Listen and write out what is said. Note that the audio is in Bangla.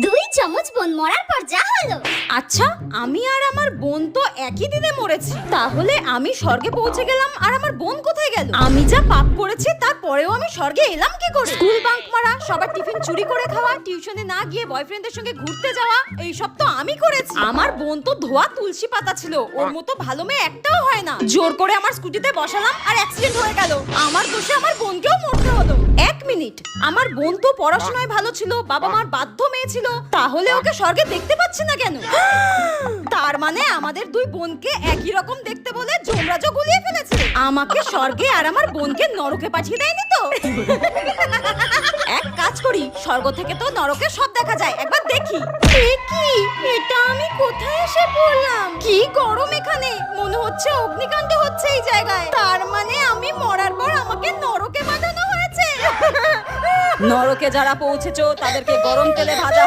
দুই চামচ বোন মরার পর যা হলো। আচ্ছা, আমি আর আমার বোন তো একই দিনে মরেছি, তাহলে আমি স্বর্গে পৌঁছে গেলাম আর আমার বোন কোথায় গেল? আমি যা পাপ করেছি তারপরেও আমি স্বর্গে এলাম কি করে? স্কুল বাঙ্ক মারা, সবার টিফিন চুরি করে খাওয়া, টিউশনে না গিয়ে বয়ফ্রেন্ডের সঙ্গে ঘুরতে যাওয়া, এইসব তো আমি করেছি। আমার বোন তো ধোয়া তুলসী পাতা ছিল, ওর মতো ভালো মেয়ে একটাও হয় না। জোর করে আমার স্কুটিতে বসালাম আর অ্যাক্সিডেন্ট হয়ে গেল। আমার দোষে আমার বোনকেও মরতে হলো। এক মিনিট, আমার বোন তো পড়াশোনায় ভালো ছিল, বাবা মার বাধ্য মেয়ে ছিল, তাহলে ওকে স্বর্গে দেখতে পাচ্ছি না কেন? তার মানে আমাদের দুই বোনকে একই রকম দেখতে বলে যমরাজও গুলিয়ে ফেলেছে। আমাকে স্বর্গে আর আমার বোনকে নরকে পাঠিয়ে দেয়নি তো? এক কাজ করি, স্বর্গ থেকে তো নরকে সব দেখা যায়, একবার দেখি। এ কি, এটা আমি কোথায় এসে পড়লাম? কি গরম এখানে, মনে হচ্ছে অগ্নিকাণ্ড হচ্ছে এই জায়গায়। তার মানে আমি মরার পর আমাকে নরকে পাঠানো হয়েছে। নরকে যারা পৌঁছেছো তাদেরকে গরম তেলে ভাজা